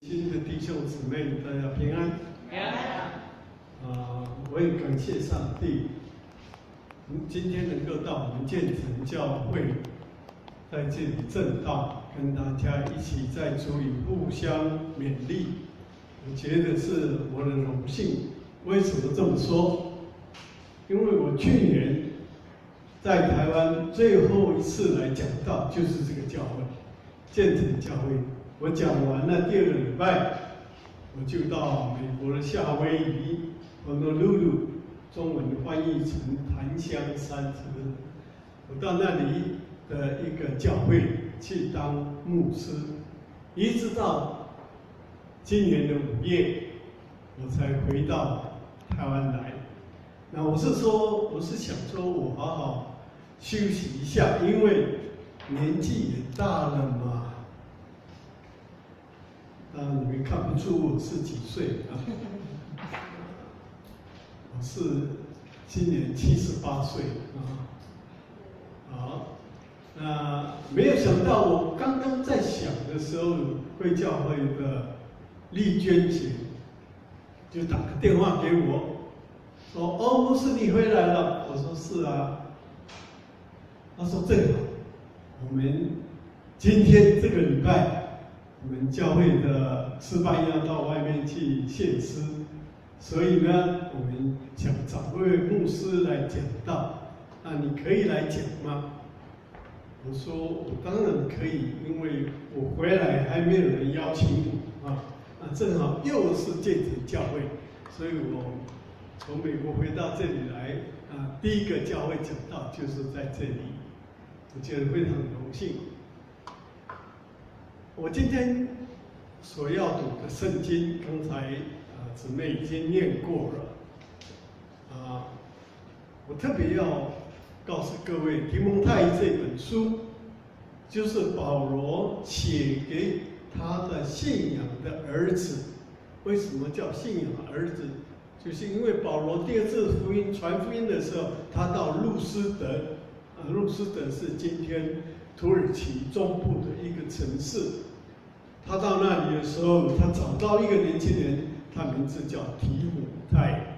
新的弟兄姊妹，大家平安。平安。我也感谢上帝，今天能够到我们建成教会，在这里正道，跟大家一起在主里互相勉励，我觉得是我的荣幸。为什么这么说？因为我去年在台湾最后一次来讲道，就是这个教会，建成教会。我讲完了第2个礼拜，我就到美国的夏威夷 Honolulu， 中文翻译成檀香山，我到那里的一个教会去当牧师，一直到今年的5月，我才回到台湾来。那我是想说我好好休息一下，因为年纪也大了嘛。你们看不出我是几岁啊？我是今年78岁啊。好，那没有想到，我刚刚在想的时候，贵教会的丽娟姐就打个电话给我，说：“哦，牧师你回来了。”我说：“是啊。”她说：“正好，我们今天这个礼拜。”我们教会的诗班要到外面去献诗，所以呢，我们想找位牧师来讲道。那你可以来讲吗？我说我当然可以，因为我回来还没有人邀请我啊。正好又是建成教会，所以我从美国回到这里来第一个教会讲道就是在这里，我觉得非常荣幸。我今天所要读的圣经，刚才姊妹已经念过了。我特别要告诉各位，《提摩太》这本书，就是保罗写给他的信仰的儿子。为什么叫信仰儿子？就是因为保罗第2次传福音的时候，他到路斯德，路斯德是今天土耳其中部的一个城市。他到那里的时候，他找到一个年轻人，他名字叫提摩太，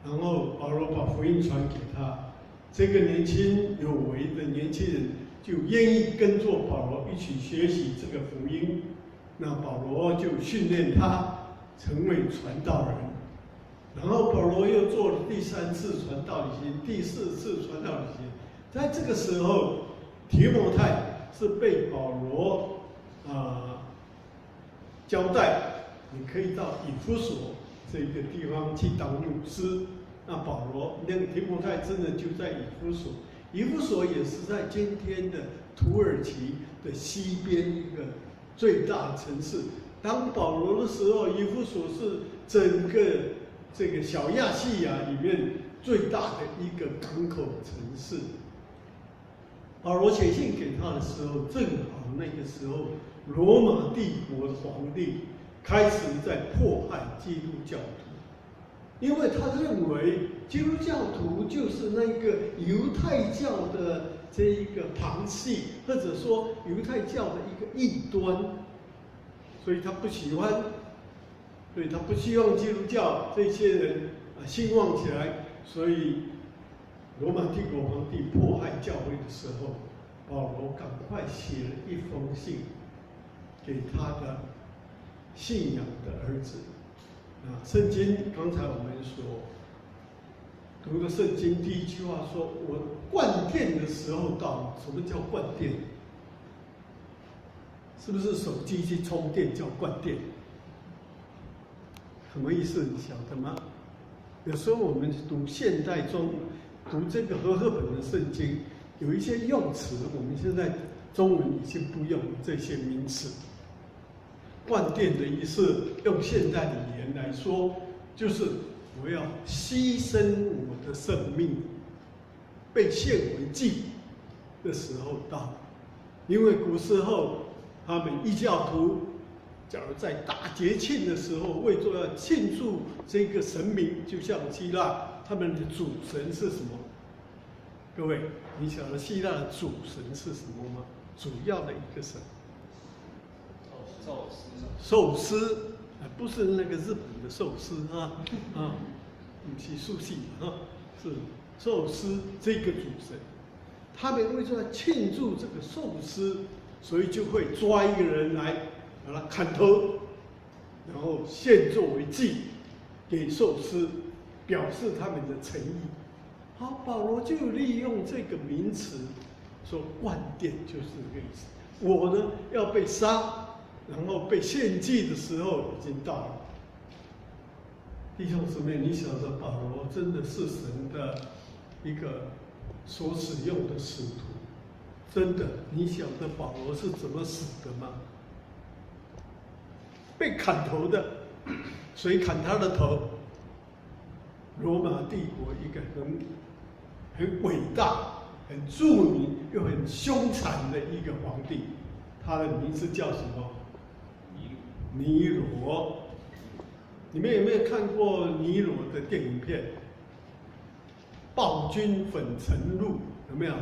然后保罗把福音传给他。这个年轻有为的年轻人就愿意跟着保罗一起学习这个福音。那保罗就训练他成为传道人。然后保罗又做了第3次传道旅行，第4次传道旅行。在这个时候，提摩太是被保罗交代，你可以到以弗所这个地方去当牧师。那保罗那个提摩太真的就在以弗所，以弗所也是在今天的土耳其的西边一个最大的城市。当保罗的时候，以弗所是整个这个小亚细亚里面最大的一个港口城市。保罗写信给他的时候，正好那个时候，罗马帝国的皇帝开始在迫害基督教徒，因为他认为基督教徒就是那个犹太教的这一个旁系，或者说犹太教的一个异端，所以他不喜欢，所以他不希望基督教这些人兴旺起来，所以罗马帝国皇帝迫害教会的时候，保罗赶快写了一封信给他的信仰的儿子。圣经刚才我们所读的圣经第1句话说：“我灌电的时候到了。”什么叫灌电？是不是手机去充电叫灌电？什么意思？你晓得吗？有时候我们读现代中读这个和合本的圣经，有一些用词，我们现在中文已经不用这些名词。灌电的意思，用现代的语言来说，就是我要牺牲我的生命，被献为祭的时候到。因为古时候他们异教徒，假如在大节庆的时候，为着要庆祝这个神明，就像希腊，他们的主神是什么？各位，你晓得希腊的主神是什么吗？主要的一个神，寿司，不是那个日本的寿司不是寿司是寿司这个主神。他们为了庆祝这个寿司，所以就会抓一个人来把他砍头，然后献作为祭给寿司，表示他们的诚意。好，保罗就利用这个名词说万殿就是这个意思。我呢要被杀，然后被献祭的时候已经到了。弟兄姊妹，你晓得保罗真的是神的一个所使用的使徒，真的，你晓得保罗是怎么死的吗？被砍头的，谁砍他的头？罗马帝国一个很伟大、很著名又很凶残的一个皇帝，他的名字叫什么？尼罗。你们有没有看过尼罗的电影片《暴君粉尘录》？有没有？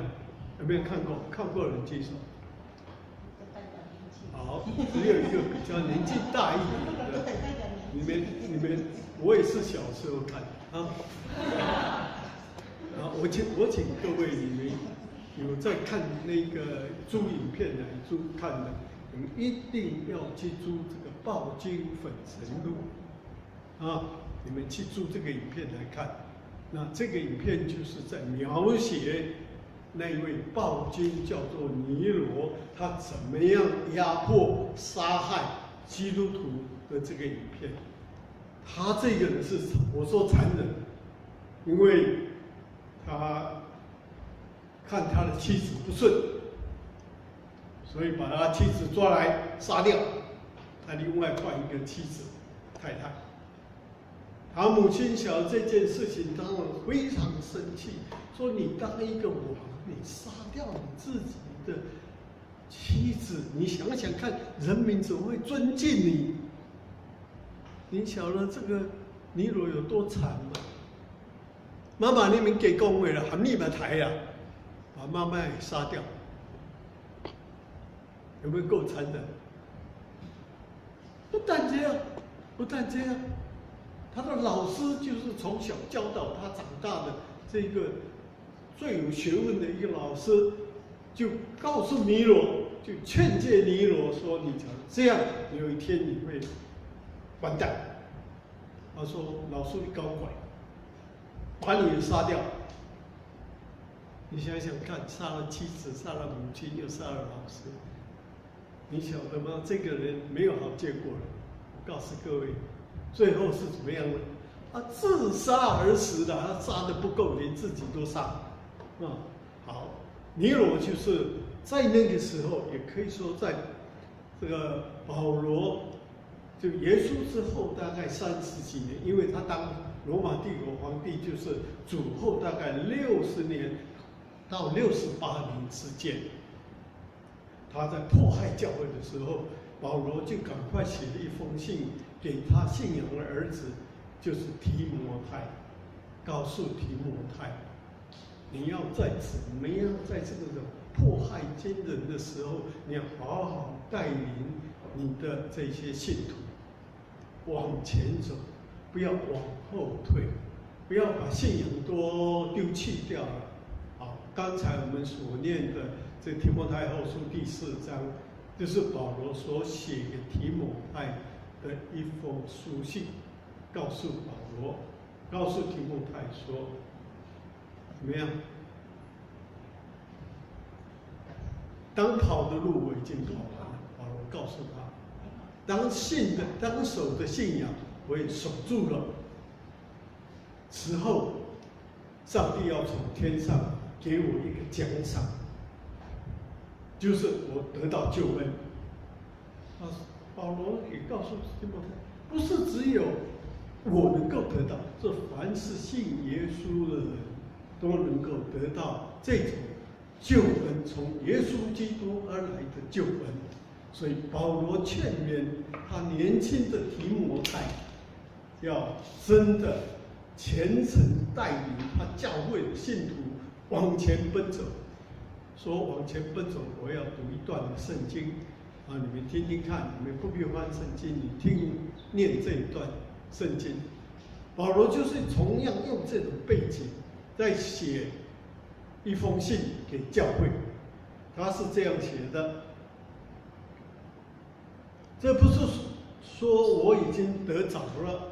有没有看过？看过的人举手。好，只有一个比较年纪大一点的。你们，我也是小时候看啊。我请各位，你们有在看那个租影片的、看的，你们一定要去租这个《暴君粉尘录》。你们去租这个影片来看。那这个影片就是在描写那一位暴君叫做尼罗，他怎么样压迫、杀害基督徒的这个影片。他这个人是我说残忍，因为他看他的妻子不顺，所以把他妻子抓来杀掉，他另外换一个妻子太太。他母亲晓得这件事情，当然非常生气，说：“你当一个王，你杀掉你自己的妻子，你想想看，人民怎么会尊敬你？你晓得这个尼罗有多惨吗？妈妈，你们给恭维了，喊你们抬呀，把妈妈给杀掉，有没有够残忍？不但这样。”他的老师就是从小教导他长大的这个最有学问的一个老师，就告诉尼罗，就劝诫尼罗说：“你讲这样，有一天你会完蛋。”他说：“老师你搞怪，把你杀掉。你想想看，杀了妻子，杀了母亲，又杀了老师，你晓得吗？这个人没有好结果了。我告诉各位。”最后是怎么样呢？他自杀而死的，他杀的不够，连自己都杀。好，尼罗就是在那个时候，也可以说在这个保罗就耶稣之后大概30几年，因为他当罗马帝国皇帝就是主后大概60年到68年之间，他在迫害教会的时候，保罗就赶快写了一封信。给他信仰的儿子，就是提摩太，告诉提摩太，你要在怎么样在这个迫害奸人的时候，你要好好带领你的这些信徒往前走，不要往后退，不要把信仰都丢弃掉了。好，刚才我们所念的这提摩太后书第4章，就是保罗所写给提摩太的一封书信，告诉保罗，告诉提摩太说，怎么样？当跑的路我已经跑完了，保罗告诉他，当守的信仰我也守住了。此后，上帝要从天上给我一个奖赏，就是我得到救恩。保罗也告诉提摩太，不是只有我能够得到，这凡是信耶稣的人都能够得到这种救恩，从耶稣基督而来的救恩。所以保罗劝勉他年轻的提摩太，要真的虔诚带领他教会的信徒往前奔走。说往前奔走，我要读一段的圣经。啊，你们听听看，你们不必翻圣经，你听念这一段圣经。保罗就是同样用这种背景，在写一封信给教会，他是这样写的：这不是说我已经得着了，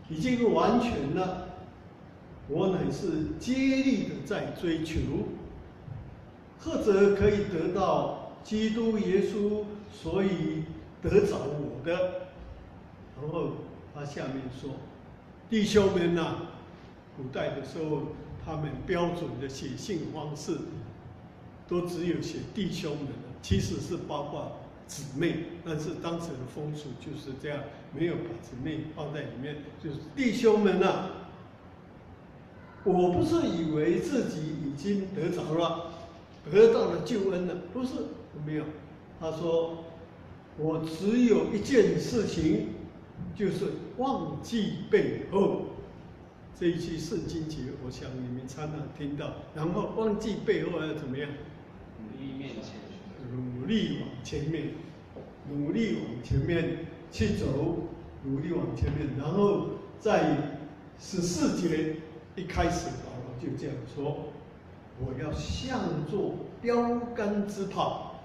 已经完全了，我乃是竭力的在追求，或者可以得到基督耶稣，所以得着我的。然后他下面说：弟兄们呐，古代的时候，他们标准的写信方式，都只有写弟兄们，其实是包括姊妹，但是当时的风俗就是这样，没有把姊妹放在里面，就是弟兄们呐，我不是以为自己已经得着了，得到了救恩了，不是，没有。他说，我只有一件事情，就是忘记背后。这一期圣经节，我想你们常常听到。然后忘记背后要怎么样？努力往前面，努力往前面去走，努力往前面。然后在14节一开始，保罗就这样说：我要向作标杆之跑，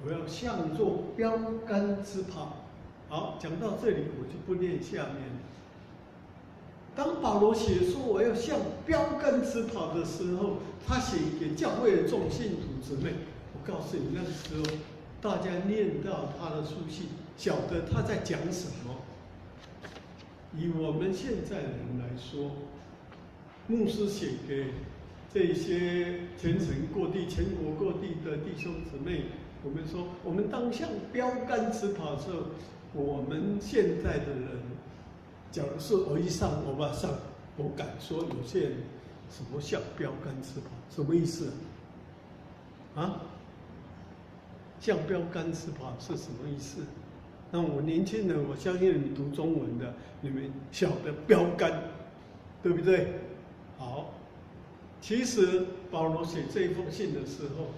我要向作标杆之跑。好，讲到这里，我就不念下面了。当保罗写说我要向标杆之跑的时候，他写给教会的众信徒姊妹。我告诉你，那个时候大家念到他的书信，晓得他在讲什么。以我们现在的人来说，牧师写给这些全省各地、全国各地的弟兄姊妹，我们说我们当向标杆之跑的时候，我们现在的人。假如是我一上我马上，我敢说有些人什么向标杆之跑，什么意思啊？向标杆之跑是什么意思？那我年轻人，我相信你们读中文的，你们晓得标杆，对不对？好，其实保罗写这封信的时候，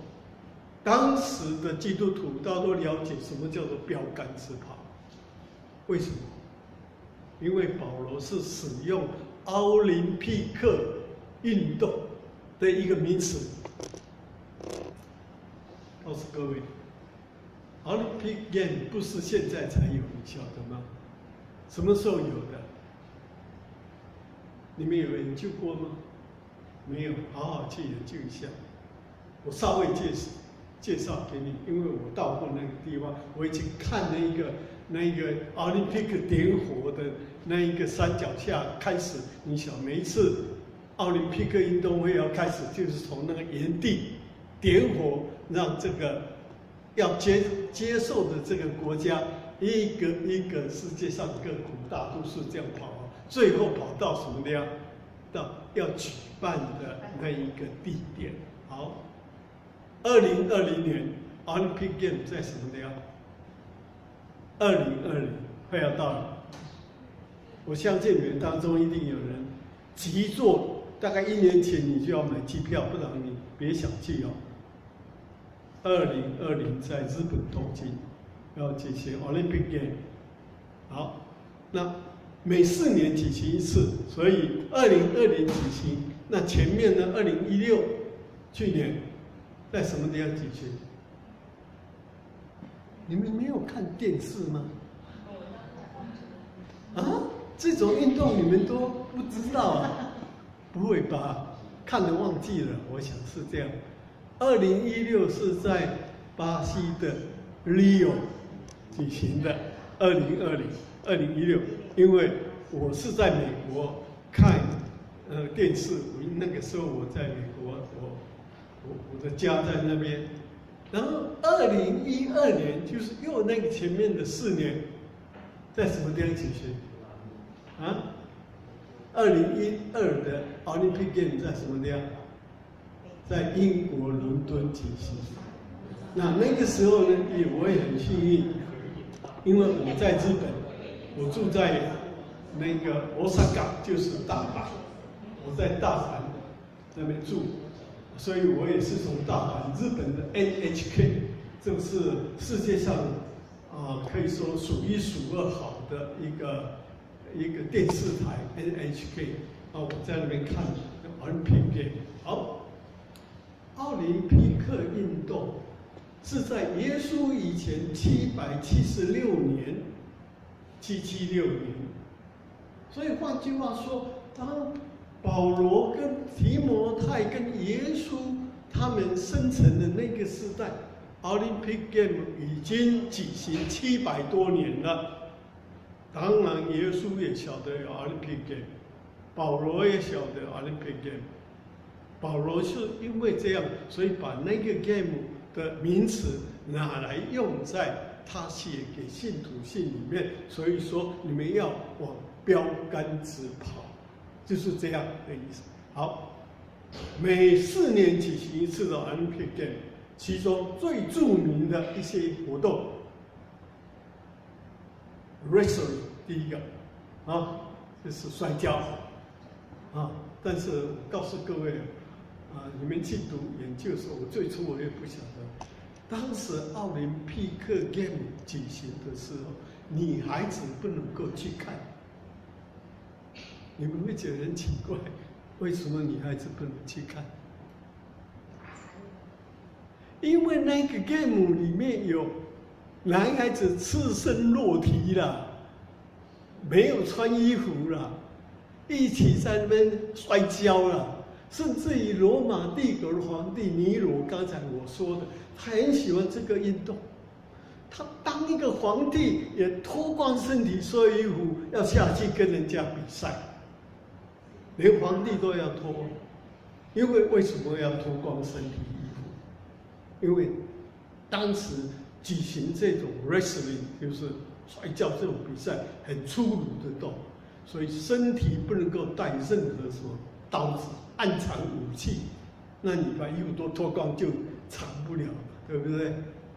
当时的基督徒大都了解什么叫做标杆之跑，为什么？因为保罗是使用奥林匹克运动的一个名词，告诉各位，奥林匹克 game 不是现在才有，你晓得吗？什么时候有的？你们有研究过吗？没有，好好去研究一下。我稍微介绍给你，因为我到过那个地方，我已经看了那个奥林匹克点火的那一个山脚下开始，你想每一次奥林匹克运动会要开始，就是从那个原地点火，让这个要接受的这个国家一个一个世界上各国大都是这样跑，最后跑到什么地方？到要举办的那一个地点。好，2020年奥林匹克 game 在什么地方？2020快要到了，我相信你们当中一定有人急做，大概1年前你就要买机票，不然你别想去哦。2020在日本东京要举行 Olympic Game， 好，那每4年举行一次，所以2020举行。那前面呢，2016去年在什么地方举行？你们没有看电视吗？啊，这种运动你们都不知道啊？不会吧？看了忘记了，我想是这样。2016是在巴西的 Rio 举行的，2016，因为我是在美国看电视，那个时候我在美国，我的家在那边。然后2012年就是又那个前面的4年，在什么地方举行？啊？2012的奥林匹克 game 在什么地方？在英国伦敦举行。那个时候呢，我也很幸运，因为我在日本，我住在那个 Osaka， 就是大阪，我在大阪那边住。所以我也是从大阪日本的 NHK 这是世界上可以说数一数二好的一个电视台 NHK 我在那边看奥林匹克。好，奥林匹克运动是在耶稣以前776年，776年。所以换句话说，当保罗跟提摩太跟耶稣他们生成的那个时代，奥林匹克 Game 已经举行700多年了。当然，耶稣也晓得有奥林匹克 Game， 保罗也晓得奥林匹克 Game。保罗是因为这样，所以把那个 Game 的名词拿来用在他写给信徒信里面。所以说，你们要往标杆直跑，就是这样的意思。好，每4年举行一次的奥林匹克 Game， 其中最著名的一些活动 ，wrestling 第一个就是摔跤但是我告诉各位你们去读研究所，最初我也不晓得，当时奥林匹克 Game 举行的时候，女孩子不能够去看。你们会觉得很奇怪，为什么女孩子不能去看？因为那个 Game 里面有男孩子赤身裸体啦，没有穿衣服啦，一起在那边摔跤啦。甚至于罗马帝国的皇帝尼罗，刚才我说的，他很喜欢这个运动。他当一个皇帝也脱光身体所有衣服，要下去跟人家比赛，连皇帝都要脱。因为什么要脱光身体衣服？因为当时举行这种 wrestling， 就是摔跤这种比赛，很粗鲁的动，所以身体不能够带任何什么刀子、暗藏武器，那你把衣服都脱光就藏不了了，对不对？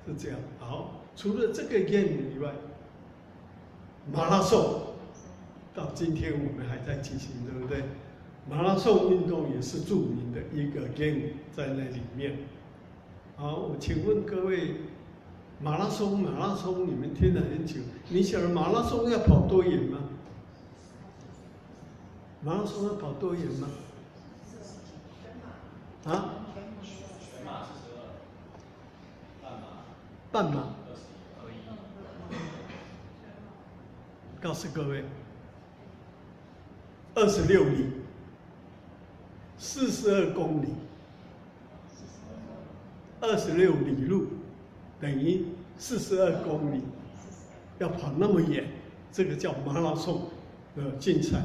是这样。好，除了这个 game 以外，马拉松到今天我们还在进行，对不对？马拉松运动也是著名的一个 game 在那里面。好，我请问各位，马拉松你们听了很久，你晓得马拉松要跑多远吗？马拉松要跑多远吗？全马42，半马告诉各位，26里，42公里，26里路等于42公里，要跑那么远，这个叫马拉松的竞赛。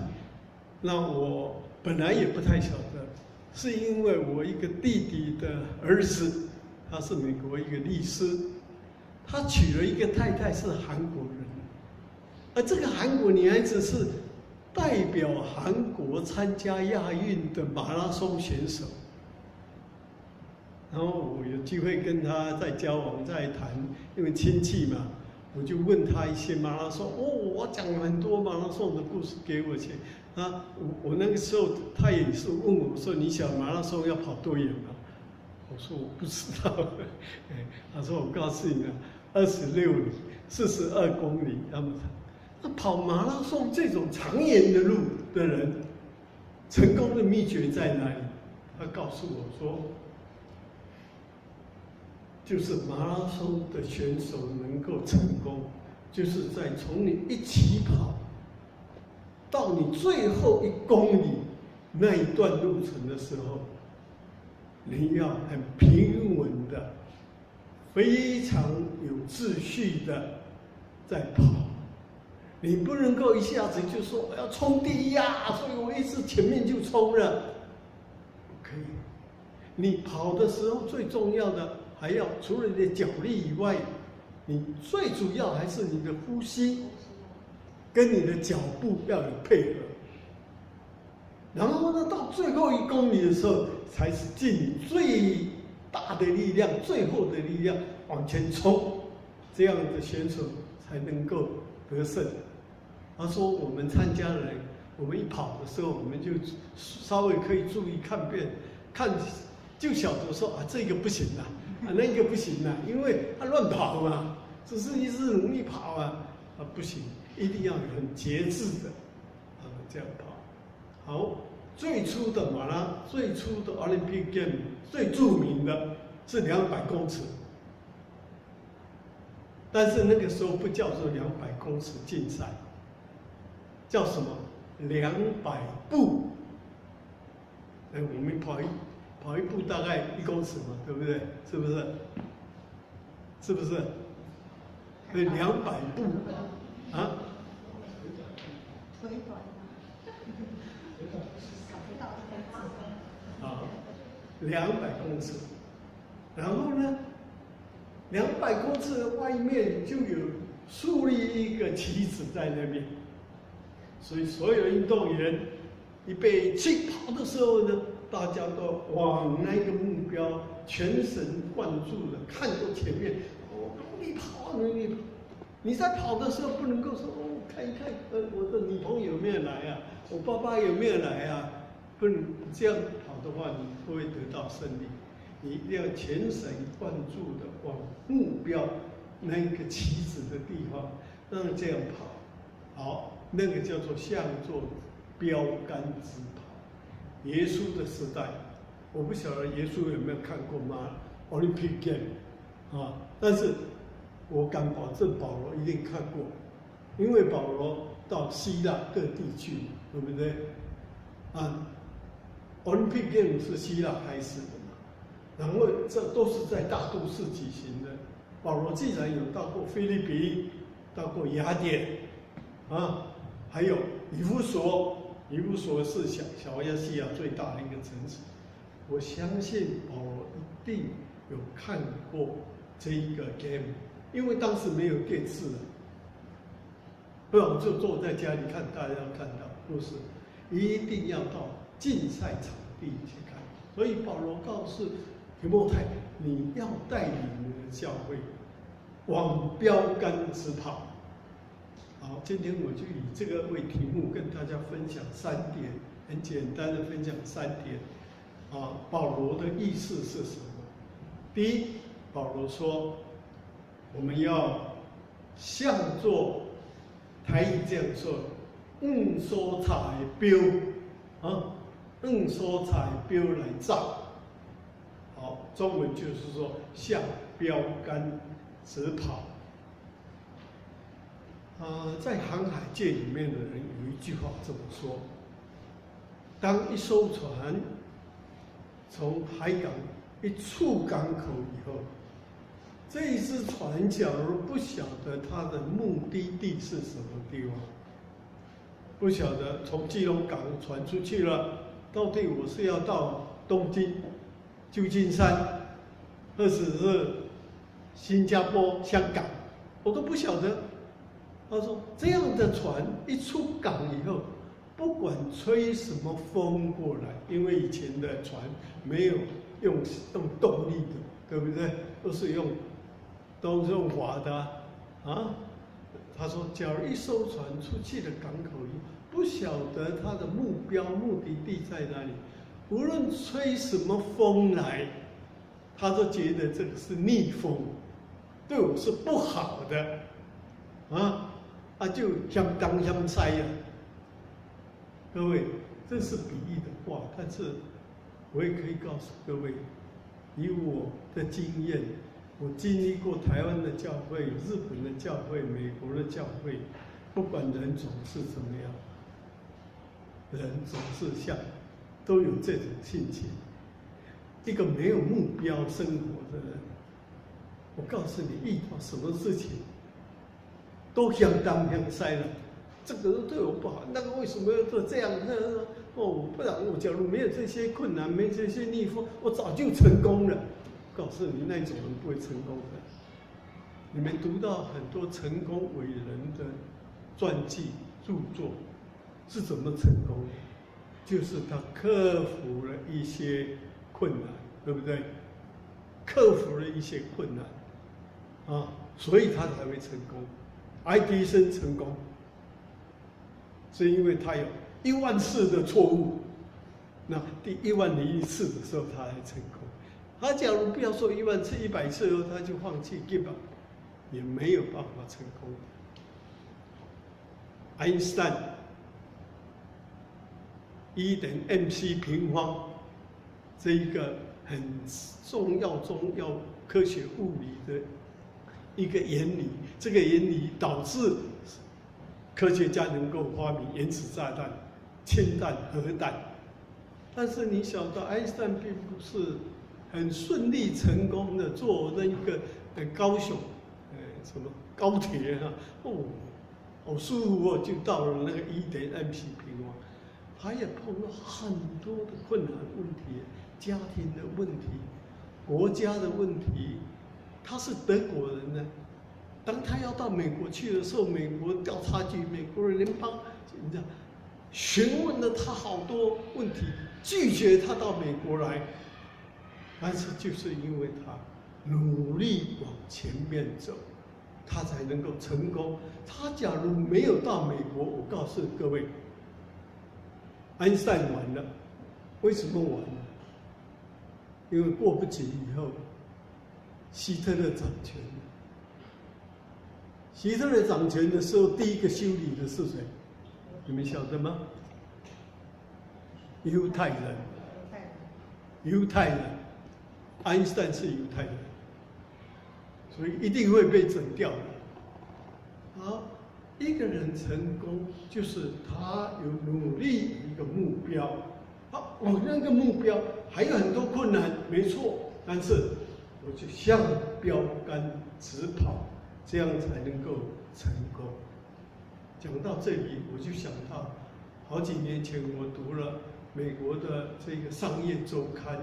那我本来也不太晓得，是因为我一个弟弟的儿子，他是美国一个律师，他娶了一个太太是韩国人，而这个韩国女孩子是代表韩国参加亚运的马拉松选手。然后我有机会跟他在交往在谈，因为亲戚嘛，我就问他一些马拉松，我讲了很多马拉松的故事给我听。我那个时候他也是问我说：“你想马拉松要跑多远吗？”我说：“我不知道。”他说：“我告诉你26里，42公里。”那跑马拉松这种长远的路的人，成功的秘诀在哪里？他告诉我说，就是马拉松的选手能够成功，就是在从你一起跑到你最后1公里那一段路程的时候，你要很平稳的、非常有秩序的在跑。你不能够一下子就说我要冲第一所以我一直前面就冲了，不可以。你跑的时候最重要的还要除了你的脚力以外，你最主要还是你的呼吸跟你的脚步要有配合。然后呢，到最后1公里的时候，才是尽你最大的力量、最后的力量往前冲，这样的选手才能够得胜。他说我们参加的人，我们一跑的时候，我们就稍微可以注意看就晓得说这个不行那个不行啊，因为他乱跑嘛，只是一直努力跑啊，不行，一定要很节制的，这样跑。好，最初的Olympic Game 最著名的是200公尺，但是那个时候不叫做200公尺竞赛，叫什么？200步。我们跑一步大概1公尺嘛，对不对？是不是？是不是？所以200步啊？腿短啊，200公尺。然后呢，200公尺的外面就有树立一个旗子在那边，所以所有运动员预备起跑的时候呢，大家都往那个目标全神贯注的看着前面，努力跑，努力跑。你在跑的时候不能够说看一看，我的女朋友有没有来啊？我爸爸有没有来啊？不能这样跑的话，你不会得到胜利。你一定要全神贯注的往目标那个旗子的地方，让这样跑。好，那个叫做向作标杆直跑。耶稣的时代，我不晓得耶稣有没有看过吗 ？Olympic Game 啊，但是我敢保证保罗一定看过，因为保罗到希腊各地去，对不对？Olympic Game 是希腊开始的嘛，然后这都是在大都市举行的。保罗既然有到过菲律宾，到过雅典，还有以弗所。以弗所是小亚细亚最大的一个城市，我相信保罗一定有看过这一个 game， 因为当时没有电视了，不然我就坐在家里看，大家看到不是，一定要到竞赛场地去看。所以保罗告诉提摩太，你要带领你的教会往标杆直跑。好，今天我就以这个为题目跟大家分享3点，很简单的分享3点。保罗的意思是什么？第一，保罗说，我们要向作台语这样说，所彩标所彩标来照。好，中文就是说向标杆直跑。在航海界里面的人有一句话这么说：当一艘船从海港一出港口以后，这一只船假如不晓得它的目的地是什么地方，不晓得从基隆港船出去了，到底我是要到东京、旧金山，或者是新加坡、香港，我都不晓得。他说：“这样的船一出港以后，不管吹什么风过来，因为以前的船没有用动力的，对不对？都是用划的啊。他说，假如一艘船出去的港口里，不晓得它的目的地在哪里，无论吹什么风来，他都觉得这个是逆风，对我是不好的就相当相塞了。各位，这是比喻的话，但是我也可以告诉各位，以我的经验，我经历过台湾的教会、日本的教会、美国的教会，不管人种是怎么样，人总是都有这种性情。一个没有目标生活的人，我告诉你，遇到什么事情都相当相塞了。这个对我不好，那个为什么要做这样？不然我假如没有这些困难，没有这些逆风，我早就成功了。告诉你，那种人不会成功的。你们读到很多成功伟人的传记著作，是怎么成功的？就是他克服了一些困难，对不对？克服了一些困难所以他才会成功。爱迪生成功，是因为他有10000次的错误，那第10001次的时候他才成功。他假如不要说10000次、100次后他就放弃 give up， 也没有办法成功。爱因斯坦1等 mc 平方这一个很重要科学物理的一个原理，这个原理导致科学家能够发明原子炸弹、氢弹、核弹。但是你晓得，爱因斯坦并不是很顺利成功的坐那个高雄什么高铁啊，好舒服哦，就到了那个1等 mc 平方。他也碰到很多的困难问题，家庭的问题，国家的问题。他是德国人呢，当他要到美国去的时候，美国调查局、美国的联邦，你知道，询问了他好多问题，拒绝他到美国来。但是就是因为他努力往前面走，他才能够成功。他假如没有到美国，我告诉各位，爱因斯坦完了。为什么完了？因为过不久以后，希特勒掌权了。希特勒掌权的时候，第一个修理的是谁？你们晓得吗？犹太人。犹太人，爱因斯坦是犹太人，所以一定会被整掉的。好，一个人成功就是他有努力一个目标。好，我那个目标还有很多困难，没错，但是我就向标杆直跑，这样才能够成功。讲到这里，我就想到好几年前我读了美国的这个商业周刊，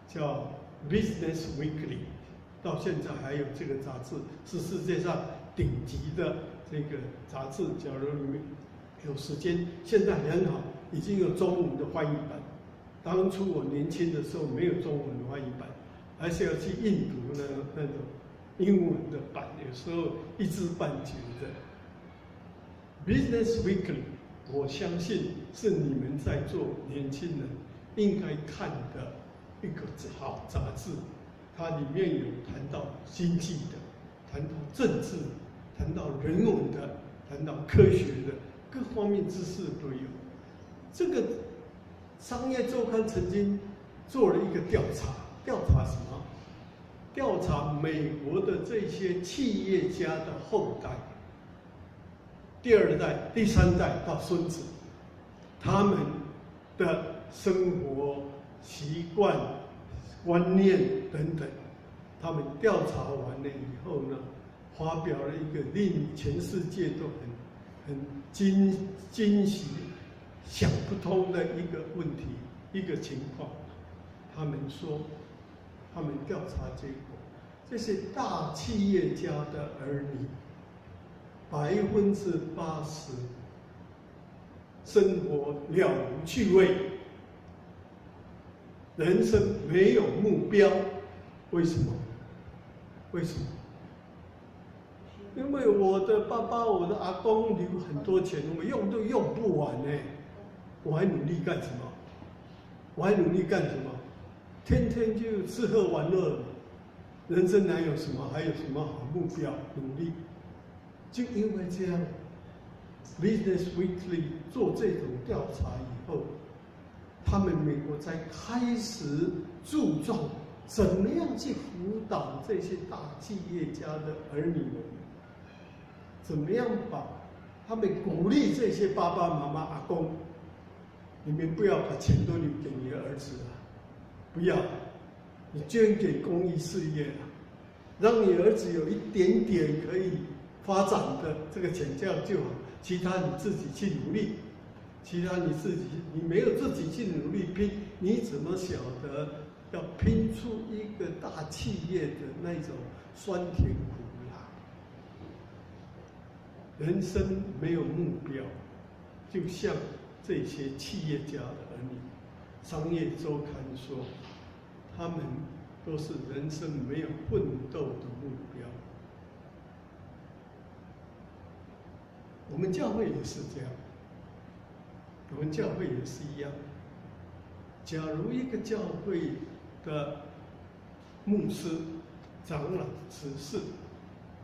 叫《Business Weekly》，到现在还有这个杂志，是世界上顶级的这个杂志。假如你们有时间，现在很好，已经有中文的翻译版。当初我年轻的时候没有中文的翻译版，还是要去印读那种英文的版，有时候一知半解的。Business Weekly， 我相信是你们在座年轻人应该看的一个好杂志。它里面有谈到经济的，谈到政治，谈到人文的，谈到科学的，各方面知识都有。这个商业周刊曾经做了一个调查，调查什么？调查美国的这些企业家的后代，第2代、第3代到孙子，他们的生活习惯、观念等等，他们调查完了以后呢，发表了一个令全世界都很惊喜、想不通的一个问题、一个情况。他们说，他们调查结果，这些大企业家的儿女，80%生活了无趣味，人生没有目标。为什么？为什么？因为我的爸爸、我的阿公留很多钱，我用都用不完呢。我还努力干什么？我还努力干什么？天天就吃喝玩乐，人生哪有什么？还有什么好目标？努力。就因为这样 ，Business Weekly 做这种调查以后，他们美国才开始注重怎么样去辅导这些大企业家的儿女们，怎么样把他们鼓励这些爸爸妈妈、阿公，你们不要把钱都留给你的儿子啊，不要，你捐给公益事业啊，让你儿子有一点点可以发展的这个钱，这样就好。其他你自己去努力，其他你没有自己去努力拼，你怎么晓得要拼出一个大企业的那种酸甜苦辣？人生没有目标，就像这些企业家的儿女，商业周刊说，他们都是人生没有奋斗的目标。我们教会也是这样，我们教会也是一样。假如一个教会的牧师、长老、执事，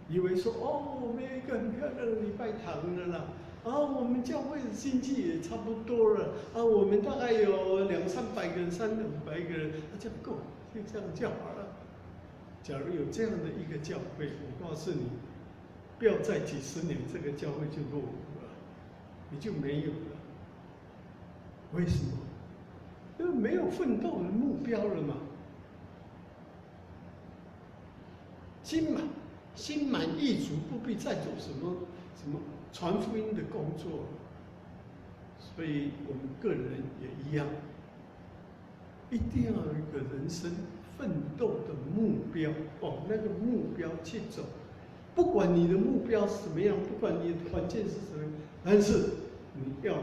以为说哦，我们有一个很漂亮的礼拜堂了啦，我们教会的经济也差不多了，我们大概有200-300个人、300-500个人，这样够了，就这样就好了。假如有这样的一个教会，我告诉你，不要再几十年，这个教会就落伍了，你就没有了。为什么？因为没有奋斗的目标了嘛。心满意足，不必再做什么传福音的工作。所以我们个人也一样，一定要有一个人生奋斗的目标那个目标去走。不管你的目标是什么样，不管你的环境是什么样，但是你要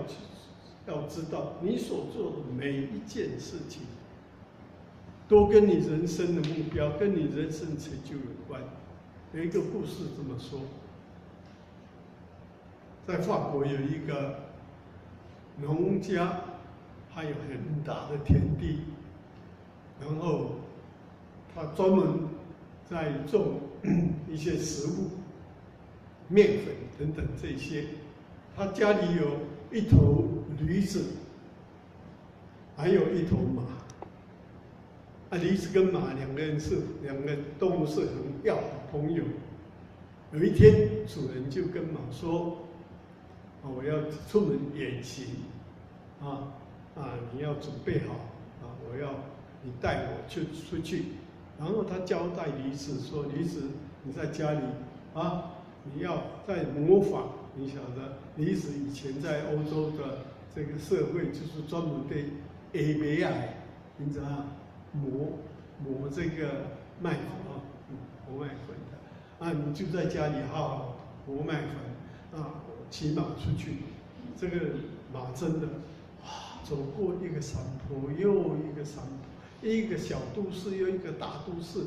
知道，你所做的每一件事情，都跟你人生的目标、跟你人生成就有关。有一个故事这么说：在法国有一个农家，他有很大的田地，然后他专门在种一些食物、面粉等等这些。他家里有1头驴子，还有1头马。驴子跟马两个动物是很要好朋友。有一天，主人就跟马说：“我要出门远行，你要准备好我要你带我出去。”然后他交代驴子说：“驴子，你在家里你要在模仿。你晓得，驴子以前在欧洲的这个社会，就是专门对下麦啊，你知道磨这个麦粉磨麦粉的你就在家里好好磨麦粉骑马出去。这个马真的走过一个山坡又一个山坡，一个小都市又一个大都市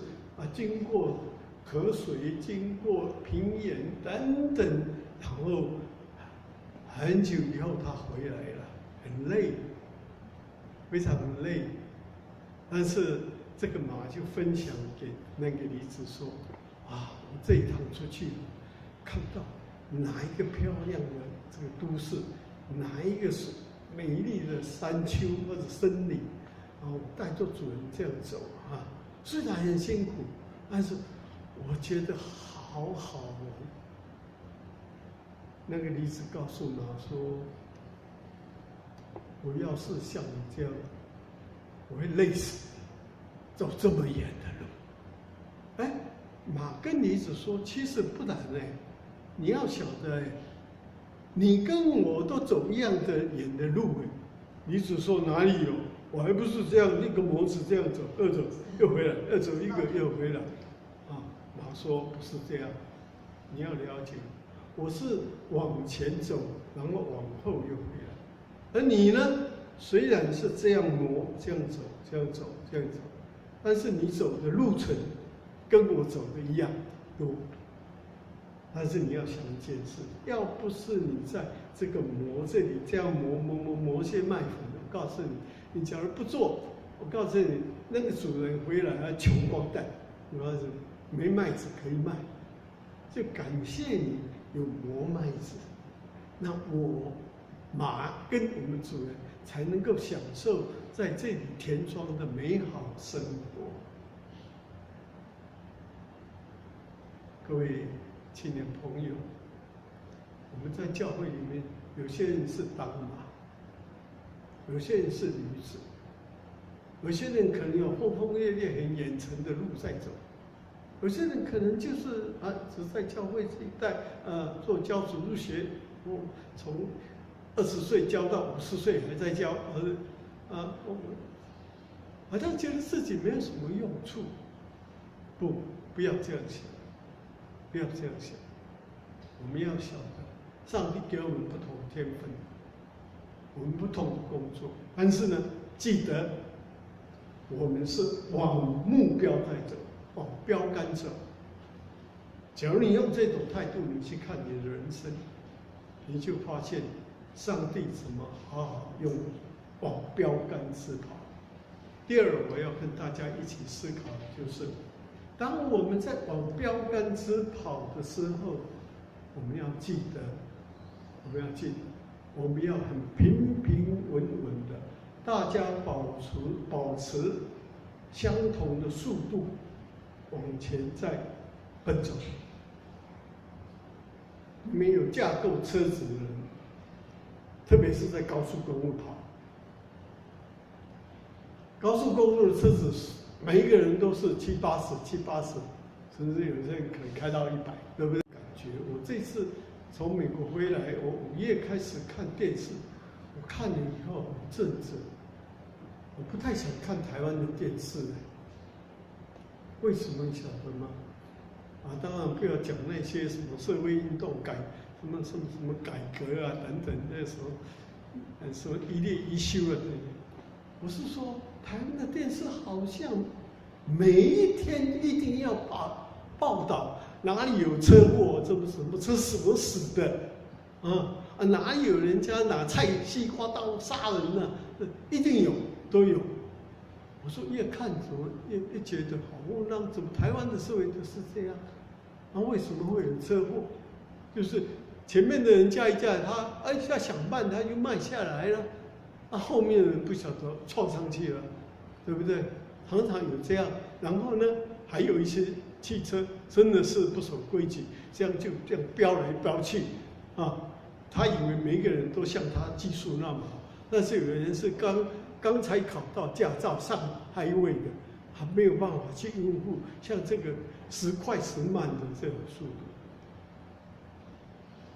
经过河水，经过平原等等，然后很久以后他回来了，很累，非常累。但是这个马就分享给那个驴子说：“我这一趟出去，看到哪一个漂亮的这个都市，哪一个是美丽的山丘或者森林，我带着主人这样走虽然很辛苦，但是我觉得好好哦。”那个驴子告诉马说：“我要是像你这样，我会累死，走这么远的路。”马跟驴子说：“其实不然你要晓得你跟我都走一样的远的路驴子说：“哪里有？我还不是这样一个模子这样走，二走又回来，二走一个又回来。”马说：“不是这样，你要了解，我是往前走，然后往后又回来。而你呢，虽然是这样磨，这样走，这样走，这样走，但是你走的路程跟我走的一样多。但是你要想一件事，要不是你在这个磨这里这样磨些麦粉，我告诉你，你假如不做，我告诉你，那个主人回来穷光蛋，我告诉你，没麦子可以卖。就感谢你有磨麦子，那我马跟我们主人才能够享受在这里田庄的美好生活。”各位青年朋友，我们在教会里面，有些人是当马，有些人是驴子，有些人可能有轰轰烈烈、很远程的路在走，有些人可能就是只在教会这一带做教主日学，从20岁教到50岁还在教，好像觉得自己没有什么用处。不要这样想，不要这样想。我们要晓得，上帝给我们不同的天分，我们不同的工作，但是呢，记得我们是往目标在走，往标杆走。假如你用这种态度，你去看你的人生，你就发现上帝怎么好好用你往标杆直跑。第二，我要跟大家一起思考，就是当我们在往标杆直跑的时候，我们要记得，我们要很平平稳稳的，大家保持相同的速度往前在奔走。没有架构车子的人，特别是在高速公路跑，高速公路的车子每一个人都是70、80，甚至有些人可以开到100，对不对？感觉我这次从美国回来，我5月开始看电视，我看了以后很震惊，我不太想看台湾的电视，为什么你晓得吗？当然不要讲那些什么社会运动什么改革啊等等，那时候什么一例一休啊这些。我是说，台湾的电视好像每一天一定要报道哪里有车祸，什么车死的，哪有人家拿西瓜刀杀人呢？一定都有。我说越看怎么越觉得好，怎么台湾的社会就是这样？为什么会有车祸？就是前面的人驾一驾，他要想慢，他就慢下来了，后面的人不晓得撞上去了，对不对？常常有这样。然后呢，还有一些汽车真的是不守规矩，这样飙来飙去，他以为每一个人都像他技术那么好，但是有的人是刚才考到驾照上highway的，还没有办法去应付像这个时快时慢的这种速度。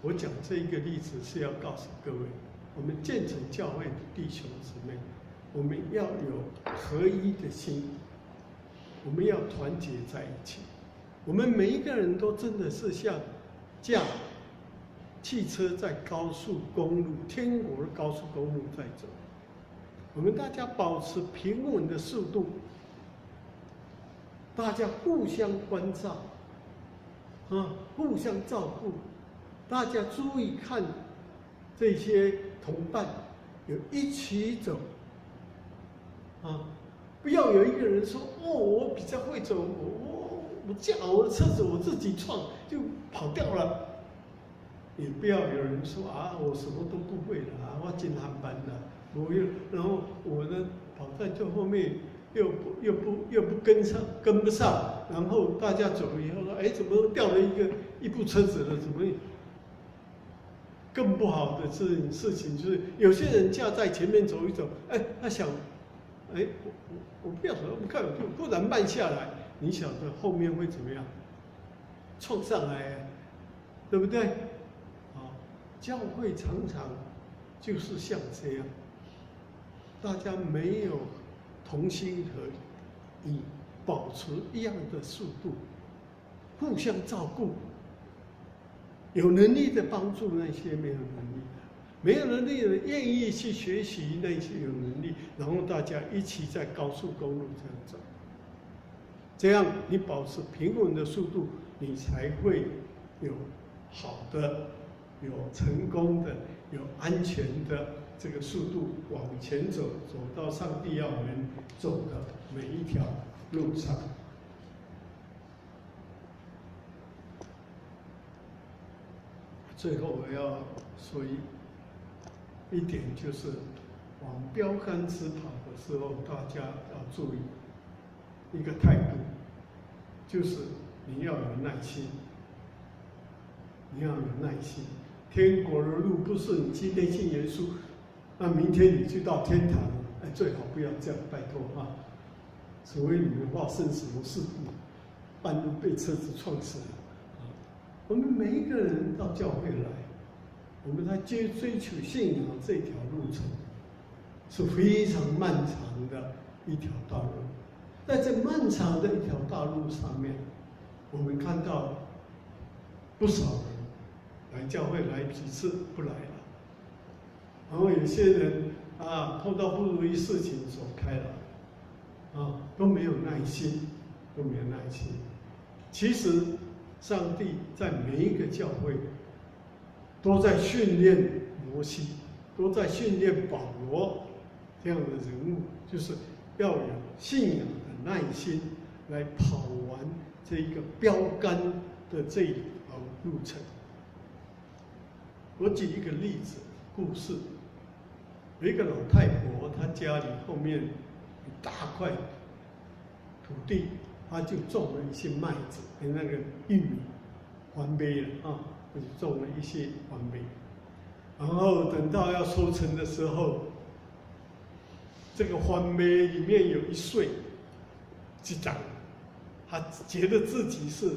我讲这一个例子是要告诉各位，我们建成教会的弟兄姊妹，我们要有合一的心，我们要团结在一起。我们每一个人都真的是像驾汽车在高速公路，天国的高速公路在走。我们大家保持平稳的速度，大家互相关照，互相照顾，大家注意看这些同伴，一起走，不要有一个人说我比较会走，我驾我的车子我自己撞就跑掉了，也不要有人说我什么都不会了我进航班的。然后我呢跑在最后面，又不跟不上，然后大家走了以后说，怎么掉了一部车子了？怎么？更不好的事情就是，有些人驾在前面走一走，他想，我不要走，我看我就忽然慢下来，你晓得后面会怎么样？冲上来，对不对？教会常常就是像这样。大家没有同心合意，保持一样的速度，互相照顾，有能力的帮助那些没有能力的，没有能力的愿意去学习那些有能力，然后大家一起在高速公路这样走，这样你保持平稳的速度，你才会有好的、有成功的、有安全的这个速度往前走，走到上帝要我们走的每一条路上。最后我要说一点，就是往标杆直跑的时候，大家要注意一个态度，就是你要有耐心，你要有耐心。天国的路不是你今天信耶稣，那明天你就到天堂，最好不要这样，拜托除非你们发生什么事故，半路被车子撞死了。我们每一个人到教会来，我们在追求信仰这条路程是非常漫长的一条道路。在这漫长的一条道路上面，我们看到不少人来教会来几次不来了，然后有些人碰到不如意事情走开了，都没有耐心，都没有耐心。其实上帝在每一个教会都在训练摩西，都在训练保罗这样的人物，就是要有信仰的耐心来跑完这一个标杆的这一条路程。我举一个例子故事，有一个老太婆，她家里后面一大块土地，她就种了一些麦子跟那个玉米，环杯了啊，就种了一些环杯。然后等到要收成的时候，这个环杯里面有一穗就长，她觉得自己是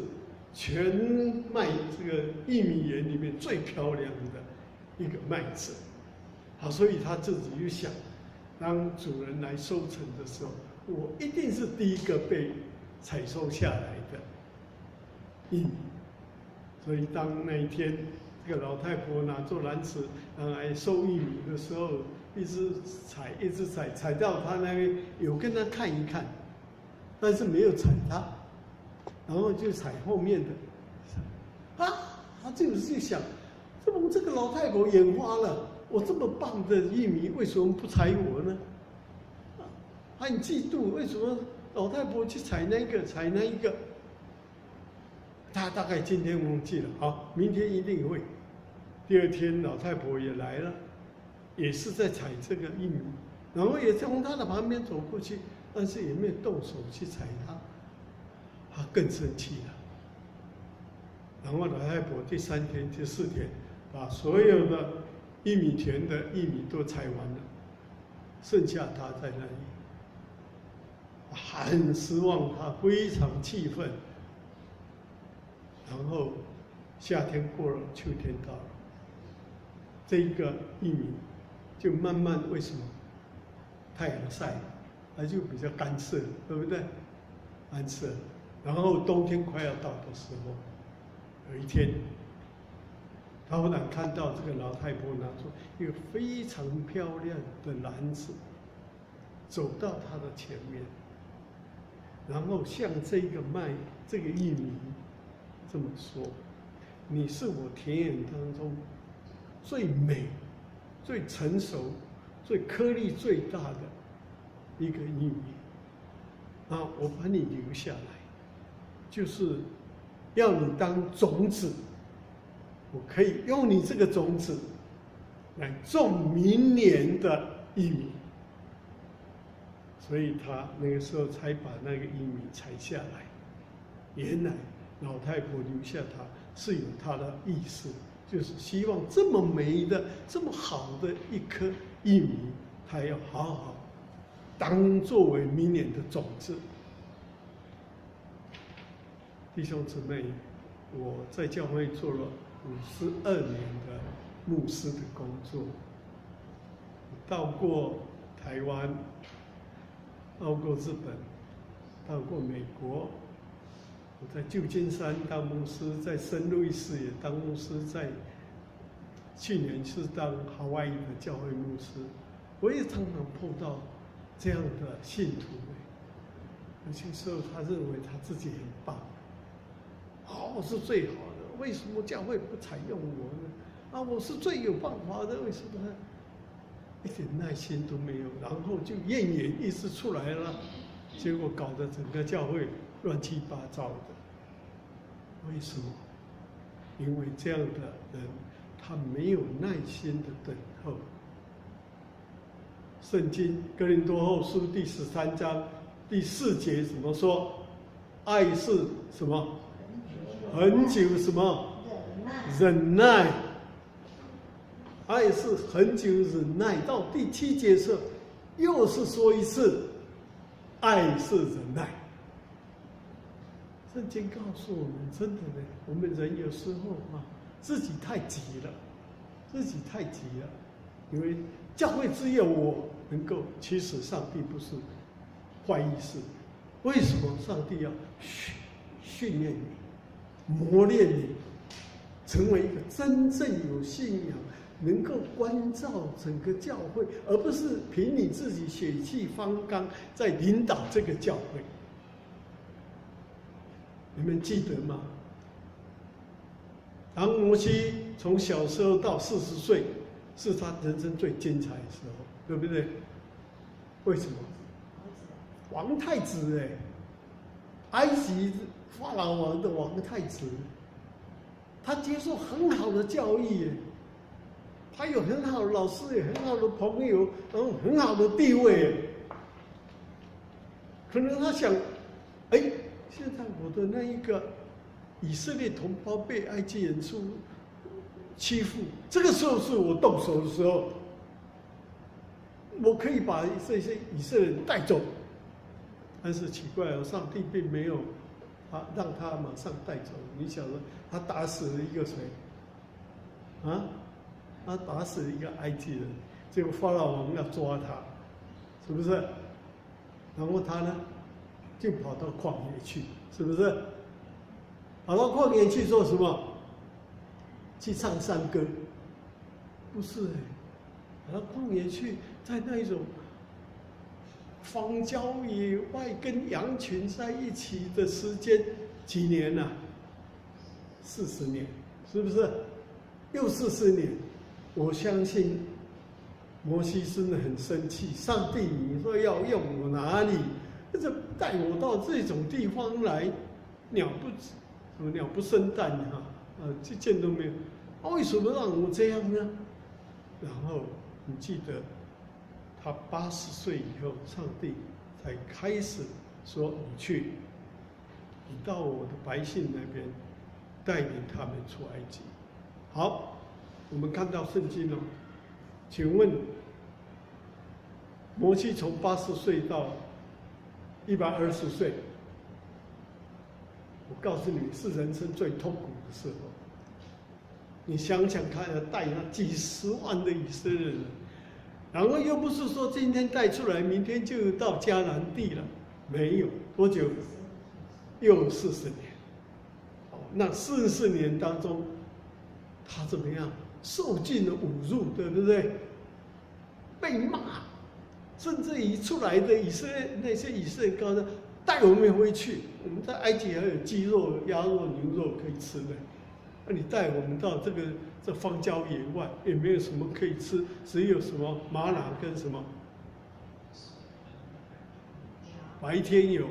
全麦这个玉米园里面最漂亮的一个麦子，好，所以他自己就想，当主人来收成的时候，我一定是第一个被采收下来的玉米。所以当那一天这个老太婆拿着篮子来收玉米的时候，一直采，采到他那边有跟他看一看，但是没有采他。然后就采后面的，他就想，怎么这个老太婆眼花了？我这么棒的玉米，为什么不采我呢？他很嫉妒，为什么老太婆去采那一个？他大概今天忘记了，好，明天一定会。第二天老太婆也来了，也是在采这个玉米，然后也从他的旁边走过去，但是也没有动手去采它。他更生气了，然后老太婆第3天、第4天，把所有的玉米田的玉米都采完了，剩下他在那里，很失望，他非常气愤。然后夏天过了，秋天到了，这一个玉米就慢慢为什么？太阳晒，它就比较干涩，对不对？干涩。然后冬天快要到的时候，有一天，他忽然看到这个老太婆拿出一个非常漂亮的篮子，走到他的前面，然后向这个玉米这么说：“你是我田野当中最美、最成熟、最颗粒最大的一个玉米啊！我把你留下来。”就是要你当种子，我可以用你这个种子来种明年的玉米，所以他那个时候才把那个玉米采下来。原来老太婆留下它是有她的意思，就是希望这么美的、这么好的一颗玉米，她要好好作为明年的种子。弟兄姊妹，我在教会做了52年的牧师的工作，到过台湾，到过日本，到过美国。我在旧金山当牧师，在圣路易斯也当牧师，在去年是当夏威夷的教会牧师。我也常常碰到这样的信徒，有些时候他认为他自己很棒。我是最好的，为什么教会不采用我呢？我是最有办法的，为什么呢？一点耐心都没有，然后就怨言一直出来了，结果搞得整个教会乱七八糟的。为什么？因为这样的人，他没有耐心的等候。圣经哥林多后书第13章第4节怎么说？爱是什么？恒久什么？忍耐。爱是恒久忍耐。到第7节时，又是说一次，爱是忍耐。圣经告诉我们，真的呢，我们人有时候自己太急了，因为教会只有我能够，其实上帝不是坏意思。为什么上帝要训练你？磨练你，成为一个真正有信仰、能够关照整个教会，而不是凭你自己血气方刚在领导这个教会。你们记得吗？当摩西从小时候到40岁，是他人生最精彩的时候，对不对？为什么？王太子埃及法老王的王太子，他接受很好的教育他有很好的老师，也很好的朋友，然后很好的地位可能他想，现在我的那一个以色列同胞被埃及人欺负，这个时候是我动手的时候，我可以把这些以色列人带走。但是奇怪了，上帝并没有让他马上带走。你晓得，他打死了一个谁？他打死了一个埃及人，结果法老王要抓他，是不是？然后他呢，就跑到旷野去，是不是？跑到旷野去做什么？去唱山歌？不是跑到旷野去，在那种荒郊野外跟羊群在一起的时间几年啊？40年，是不是？又40年。我相信摩西真的很生气，上帝，你说要用我哪里？这带我到这种地方来，鸟不生蛋这件都没有，为什么让我这样呢？然后你记得，他80岁以后，上帝才开始说：“你到我的百姓那边，带领他们出埃及。”好。我们看到圣经请问摩西从80岁到120岁，我告诉你是人生最痛苦的时候。你想想看，要带那几十万的以色列人，然后又不是说今天带出来，明天就到迦南地了，没有多久，又40年。那44年当中，他怎么样？受尽了侮辱，对不对？被骂，甚至于出来的那些以色列高人带我们回去，我们在埃及还有鸡肉、鸭肉、牛肉可以吃的，那你带我们到这荒郊野外，也没有什么可以吃，只有什么玛瑙跟什么，白天有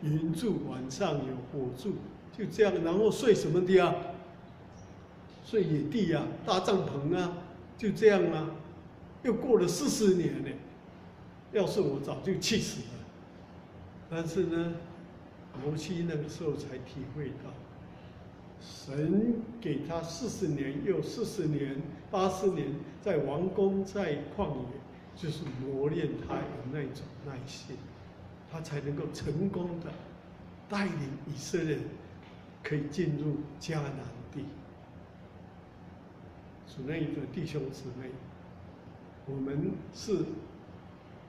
云柱，晚上有火柱，就这样，然后睡什么地啊？睡野地搭帐篷就这样又过了40年呢。要是我早就气死了。但是呢，摩西那个时候才体会到，神给他40年又40年，80年在王宫在旷野，就是磨练他有那种耐心，他才能够成功的带领以色列人可以进入迦南地。主内的弟兄姊妹，我们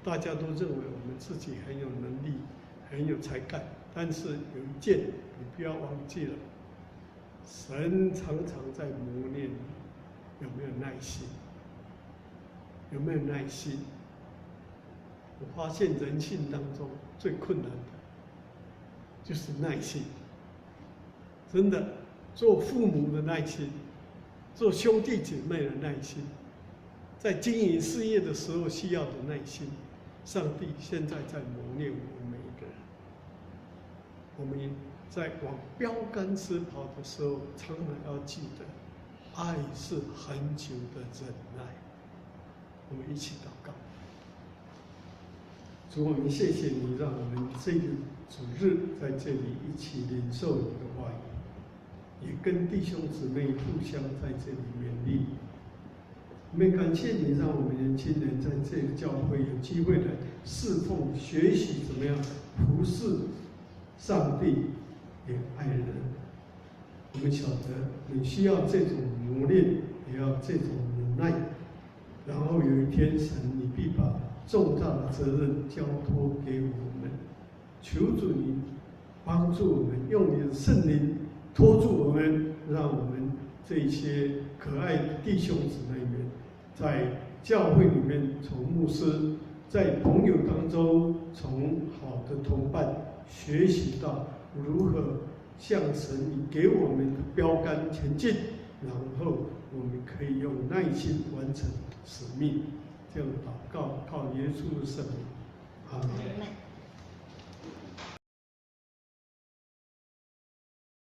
大家都认为我们自己很有能力、很有才干，但是有一件你不要忘记了，神常常在磨练你有没有耐心，有没有耐心？我发现人性当中最困难的就是耐心，真的，做父母的耐心。做兄弟姐妹的耐心，在经营事业的时候需要的耐心，上帝现在在磨练我们每一个人。我们在往标杆直跑的时候，常常要记得，爱是很久的忍耐。我们一起祷告。主，我们谢谢你，让我们这个主日在这里一起领受你的话语。也跟弟兄姊妹互相在这里勉励。我们感谢你，让我们年轻人在这个教会有机会来侍奉、学习怎么样服侍上帝，也爱人。我们晓得你需要这种磨练，也要这种忍耐。然后有一天，神你必把重大的责任交托给我们。求主你帮助我们，用你的圣灵托住我们，让我们这些可爱的弟兄姊妹们，在教会里面，从牧师，在朋友当中，从好的同伴学习到如何向神你给我们的标杆前进，然后我们可以用耐心完成使命。这样祷告，靠耶稣的圣名，阿门。